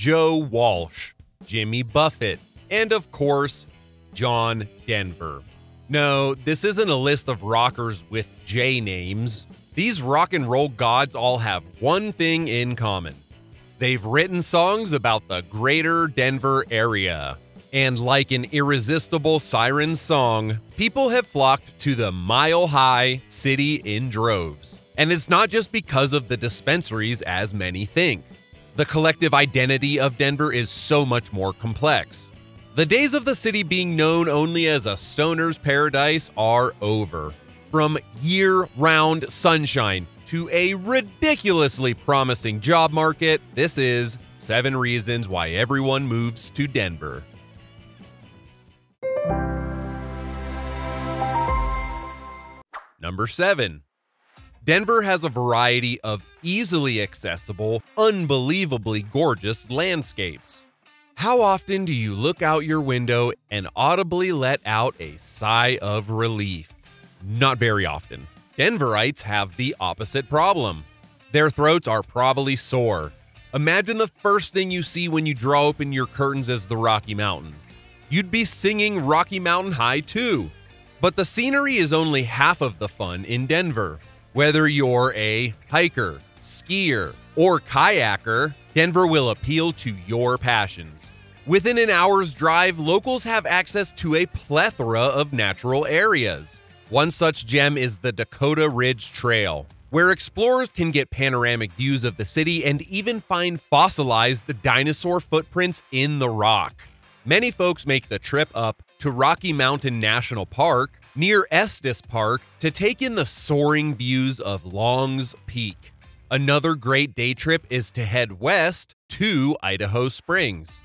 Joe Walsh, Jimmy Buffett, and of course, John Denver. No, this isn't a list of rockers with J names. These rock and roll gods all have one thing in common. They've written songs about the greater Denver area. And like an irresistible siren song, people have flocked to the mile-high city in droves. And it's not just because of the dispensaries as many think. The collective identity of Denver is so much more complex. The days of the city being known only as a stoner's paradise are over. From year-round sunshine to a ridiculously promising job market, this is 7 reasons why everyone moves to Denver. Number 7. Denver has a variety of easily accessible, unbelievably gorgeous landscapes. How often do you look out your window and audibly let out a sigh of relief? Not very often. Denverites have the opposite problem. Their throats are probably sore. Imagine the first thing you see when you draw open your curtains as the Rocky Mountains. You'd be singing Rocky Mountain High too. But the scenery is only half of the fun in Denver. Whether you're a hiker, skier, or kayaker, Denver will appeal to your passions. Within an hour's drive, locals have access to a plethora of natural areas. One such gem is the Dakota Ridge Trail, where explorers can get panoramic views of the city and even find fossilized dinosaur footprints in the rock. Many folks make the trip up to Rocky Mountain National Park near Estes Park to take in the soaring views of Long's Peak. Another great day trip is to head west to Idaho Springs.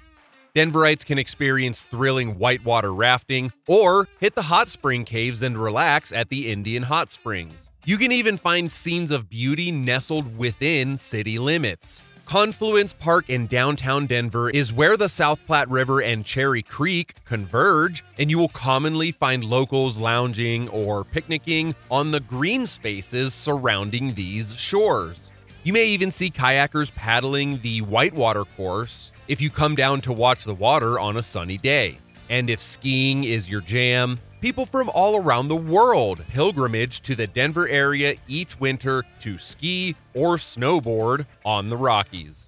Denverites can experience thrilling whitewater rafting or hit the hot spring caves and relax at the Indian Hot Springs. You can even find scenes of beauty nestled within city limits. Confluence Park in downtown Denver is where the South Platte River and Cherry Creek converge, and you will commonly find locals lounging or picnicking on the green spaces surrounding these shores. You may even see kayakers paddling the whitewater course if you come down to watch the water on a sunny day. And if skiing is your jam, people from all around the world pilgrimage to the Denver area each winter to ski or snowboard on the Rockies.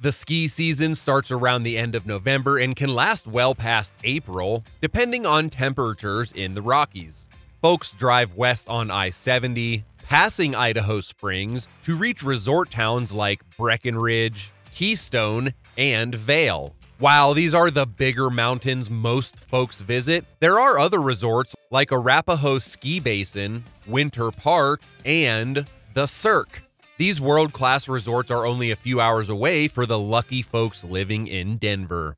The ski season starts around the end of November and can last well past April, depending on temperatures in the Rockies. Folks drive west on I-70, passing Idaho Springs to reach resort towns like Breckenridge, Keystone, and Vail. While these are the bigger mountains most folks visit, there are other resorts like Arapahoe Ski Basin, Winter Park, and the Cirque. These world-class resorts are only a few hours away for the lucky folks living in Denver.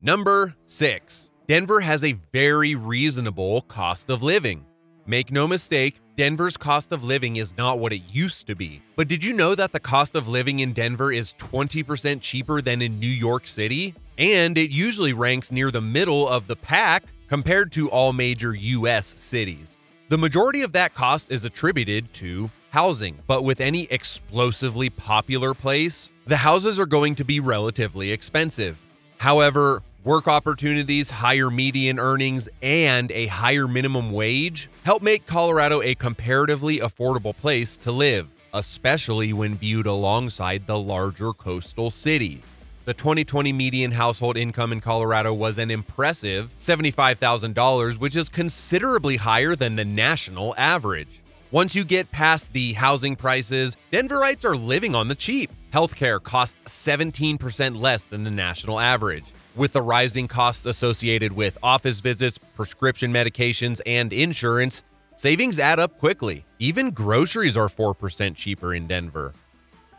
Number 6. Denver has a very reasonable cost of living. Make no mistake, Denver's cost of living is not what it used to be. But did you know that the cost of living in Denver is 20% cheaper than in New York City? And it usually ranks near the middle of the pack compared to all major US cities. The majority of that cost is attributed to housing, but with any explosively popular place, the houses are going to be relatively expensive. However, work opportunities, higher median earnings, and a higher minimum wage help make Colorado a comparatively affordable place to live, especially when viewed alongside the larger coastal cities. The 2020 median household income in Colorado was an impressive $75,000, which is considerably higher than the national average. Once you get past the housing prices, Denverites are living on the cheap. Healthcare costs 17% less than the national average. With the rising costs associated with office visits, prescription medications, and insurance, savings add up quickly. Even groceries are 4% cheaper in Denver.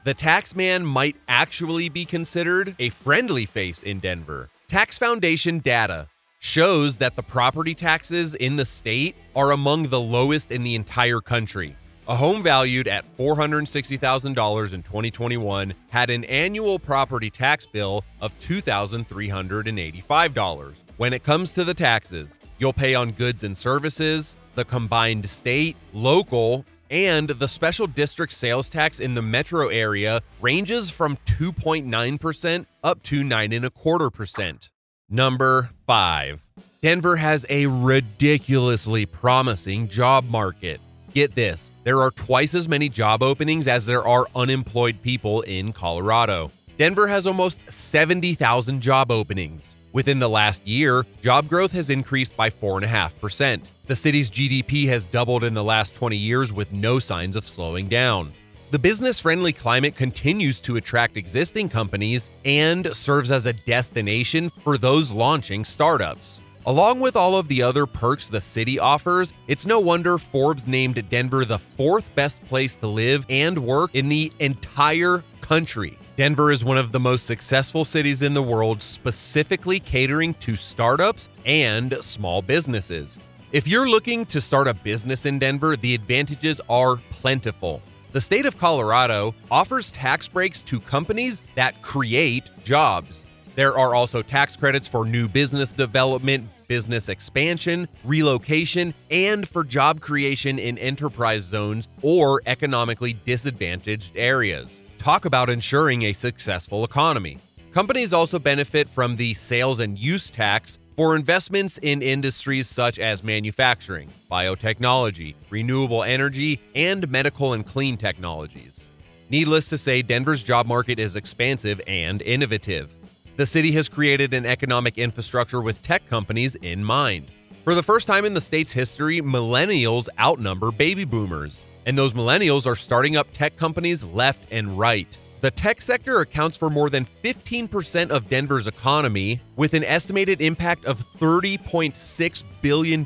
The tax man might actually be considered a friendly face in Denver. Tax Foundation data shows that the property taxes in the state are among the lowest in the entire country. A home valued at $460,000 in 2021 had an annual property tax bill of $2,385. When it comes to the taxes, you'll pay on goods and services, the combined state, local, and the special district sales tax in the metro area ranges from 2.9% up to 9.25%. Number 5. Denver has a ridiculously promising job market. Get this, there are twice as many job openings as there are unemployed people in Colorado. Denver has almost 70,000 job openings. Within the last year, job growth has increased by 4.5%. The city's GDP has doubled in the last 20 years with no signs of slowing down. The business-friendly climate continues to attract existing companies and serves as a destination for those launching startups. Along with all of the other perks the city offers, it's no wonder Forbes named Denver the 4th best place to live and work in the entire country. Denver is one of the most successful cities in the world, specifically catering to startups and small businesses. If you're looking to start a business in Denver, the advantages are plentiful. The state of Colorado offers tax breaks to companies that create jobs. There are also tax credits for new business development, business expansion, relocation, and for job creation in enterprise zones or economically disadvantaged areas. Talk about ensuring a successful economy. Companies also benefit from the sales and use tax for investments in industries such as manufacturing, biotechnology, renewable energy, and medical and clean technologies. Needless to say, Denver's job market is expansive and innovative. The city has created an economic infrastructure with tech companies in mind. For the first time in the state's history, millennials outnumber baby boomers, and those millennials are starting up tech companies left and right. The tech sector accounts for more than 15% of Denver's economy, with an estimated impact of $30.6 billion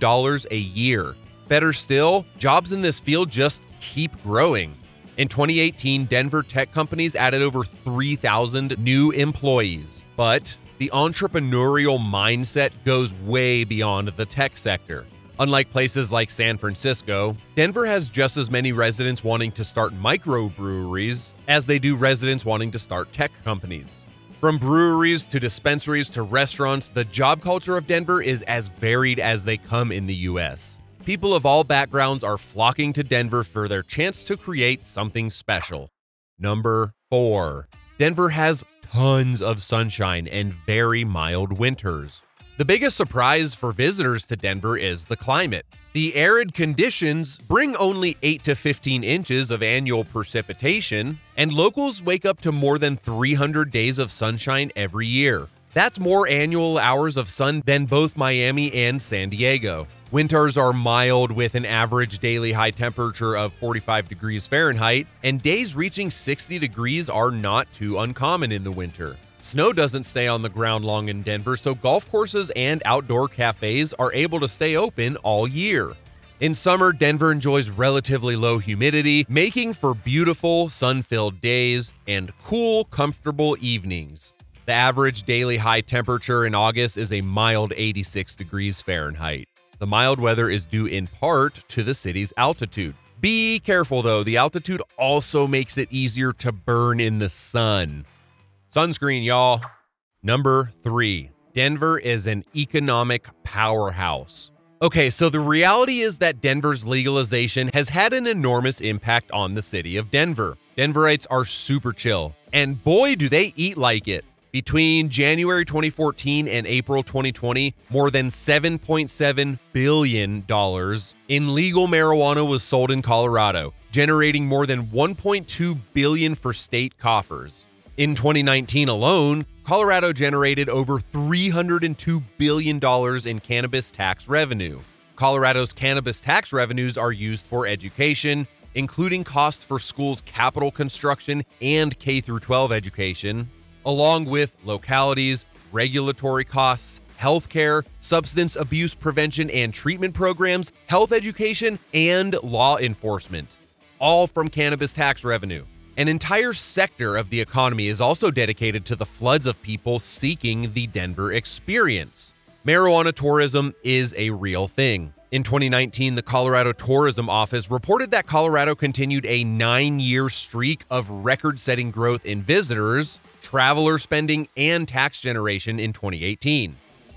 a year. Better still, jobs in this field just keep growing. In 2018, Denver tech companies added over 3,000 new employees. But the entrepreneurial mindset goes way beyond the tech sector. Unlike places like San Francisco, Denver has just as many residents wanting to start microbreweries as they do residents wanting to start tech companies. From breweries to dispensaries to restaurants, the job culture of Denver is as varied as they come in the U.S. People of all backgrounds are flocking to Denver for their chance to create something special. Number 4. Denver has tons of sunshine and very mild winters. The biggest surprise for visitors to Denver is the climate. The arid conditions bring only 8 to 15 inches of annual precipitation, and locals wake up to more than 300 days of sunshine every year. That's more annual hours of sun than both Miami and San Diego. Winters are mild with an average daily high temperature of 45 degrees Fahrenheit, and days reaching 60 degrees are not too uncommon in the winter. Snow doesn't stay on the ground long in Denver, so golf courses and outdoor cafes are able to stay open all year. In summer, Denver enjoys relatively low humidity, making for beautiful, sun-filled days and cool, comfortable evenings. The average daily high temperature in August is a mild 86 degrees Fahrenheit. The mild weather is due in part to the city's altitude. Be careful though, the altitude also makes it easier to burn in the sun. Sunscreen, y'all. Number 3. Denver is an economic powerhouse. Okay, so the reality is that Denver's legalization has had an enormous impact on the city of Denver. Denverites are super chill, and boy do they eat like it. Between January 2014 and April 2020, more than $7.7 billion in legal marijuana was sold in Colorado, generating more than $1.2 billion for state coffers. In 2019 alone, Colorado generated over $302 billion in cannabis tax revenue. Colorado's cannabis tax revenues are used for education, including costs for schools' capital construction and K-12 education, along with localities, regulatory costs, healthcare, substance abuse prevention and treatment programs, health education, and law enforcement, all from cannabis tax revenue. An entire sector of the economy is also dedicated to the floods of people seeking the Denver experience. Marijuana tourism is a real thing. In 2019, the Colorado Tourism Office reported that Colorado continued a 9-year streak of record-setting growth in visitors, traveler spending, and tax generation in 2018.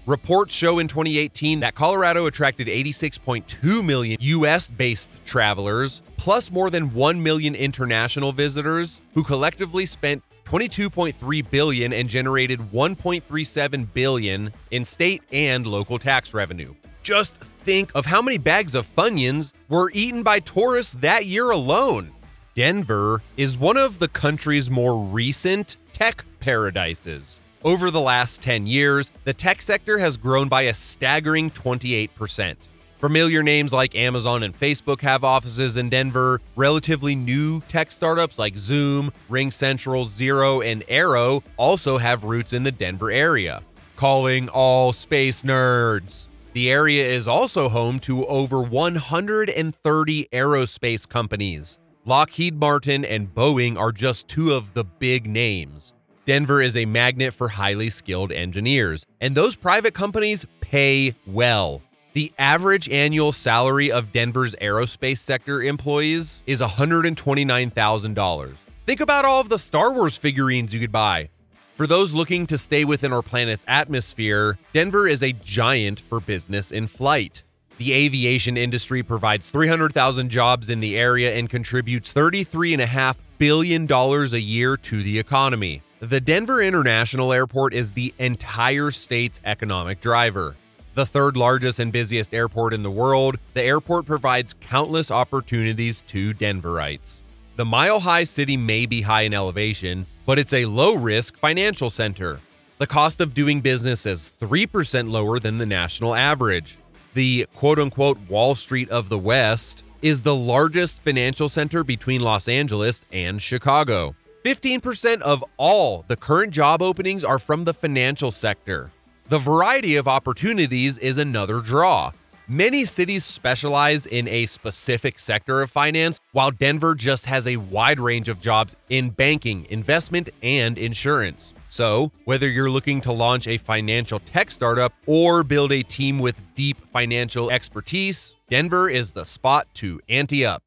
Reports show in 2018 that Colorado attracted 86.2 million US-based travelers, plus more than 1 million international visitors, who collectively spent $22.3 billion and generated $1.37 billion in state and local tax revenue. Just think of how many bags of Funyuns were eaten by tourists that year alone. Denver is one of the country's more recent tech paradises. Over the last 10 years, the tech sector has grown by a staggering 28%. Familiar names like Amazon and Facebook have offices in Denver. Relatively new tech startups like Zoom, RingCentral, Xero, and Arrow also have roots in the Denver area. Calling all space nerds. The area is also home to over 130 aerospace companies. Lockheed Martin and Boeing are just two of the big names. Denver is a magnet for highly skilled engineers, and those private companies pay well. The average annual salary of Denver's aerospace sector employees is $129,000. Think about all of the Star Wars figurines you could buy. For those looking to stay within our planet's atmosphere, Denver is a giant for business in flight. The aviation industry provides 300,000 jobs in the area and contributes $33.5 billion a year to the economy. The Denver International Airport is the entire state's economic driver. The third largest and busiest airport in the world, the airport provides countless opportunities to Denverites. The mile-high city may be high in elevation, but it's a low-risk financial center. The cost of doing business is 3% lower than the national average. The quote-unquote Wall Street of the West is the largest financial center between Los Angeles and Chicago. 15% of all the current job openings are from the financial sector. The variety of opportunities is another draw. Many cities specialize in a specific sector of finance, while Denver just has a wide range of jobs in banking, investment, and insurance. So, whether you're looking to launch a financial tech startup or build a team with deep financial expertise, Denver is the spot to ante up.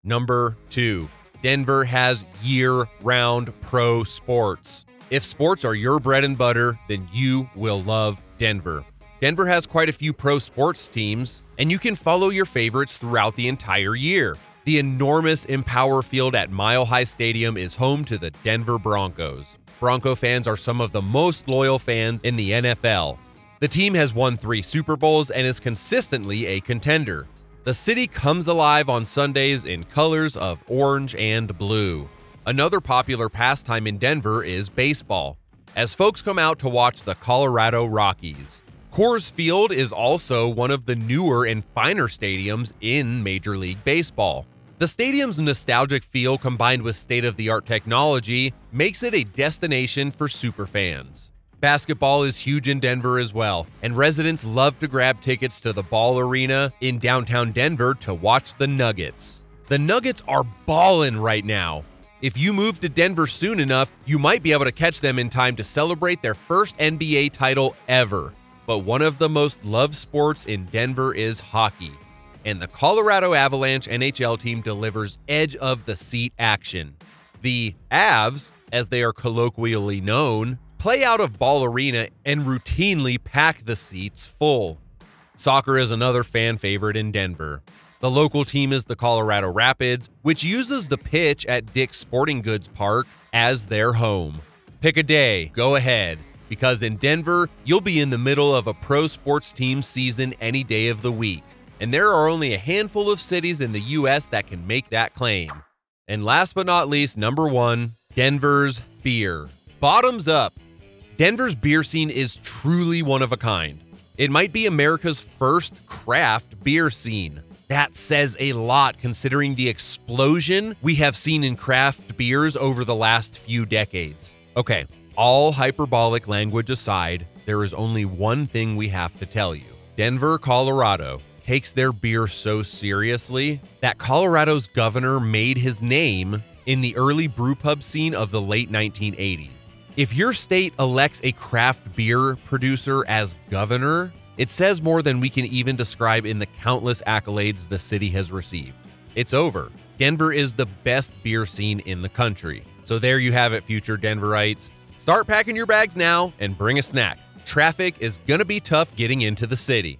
Number 2. Denver has year-round pro sports. If sports are your bread and butter, then you will love Denver. Denver has quite a few pro sports teams, and you can follow your favorites throughout the entire year. The enormous Empower Field at Mile High Stadium is home to the Denver Broncos. Bronco fans are some of the most loyal fans in the NFL. The team has won 3 Super Bowls and is consistently a contender. The city comes alive on Sundays in colors of orange and blue. Another popular pastime in Denver is baseball, as folks come out to watch the Colorado Rockies. Coors Field is also one of the newer and finer stadiums in Major League Baseball. The stadium's nostalgic feel combined with state-of-the-art technology makes it a destination for superfans. Basketball is huge in Denver as well, and residents love to grab tickets to the Ball Arena in downtown Denver to watch the Nuggets. The Nuggets are ballin' right now. If you move to Denver soon enough, you might be able to catch them in time to celebrate their first NBA title ever. But one of the most loved sports in Denver is hockey, and the Colorado Avalanche NHL team delivers edge-of-the-seat action. The Avs, as they are colloquially known, play out of Ball Arena and routinely pack the seats full. Soccer is another fan favorite in Denver. The local team is the Colorado Rapids, which uses the pitch at Dick's Sporting Goods Park as their home. Pick a day, go ahead, because in Denver, you'll be in the middle of a pro sports team season any day of the week, and there are only a handful of cities in the US that can make that claim. And last but not least, number 1, Denver's beer. Bottoms up. Denver's beer scene is truly one of a kind. It might be America's first craft beer scene. That says a lot considering the explosion we have seen in craft beers over the last few decades. Okay, all hyperbolic language aside, there is only one thing we have to tell you. Denver, Colorado takes their beer so seriously that Colorado's governor made his name in the early brewpub scene of the late 1980s. If your state elects a craft beer producer as governor, it says more than we can even describe in the countless accolades the city has received. It's over. Denver is the best beer scene in the country. So there you have it, future Denverites. Start packing your bags now and bring a snack. Traffic is gonna be tough getting into the city.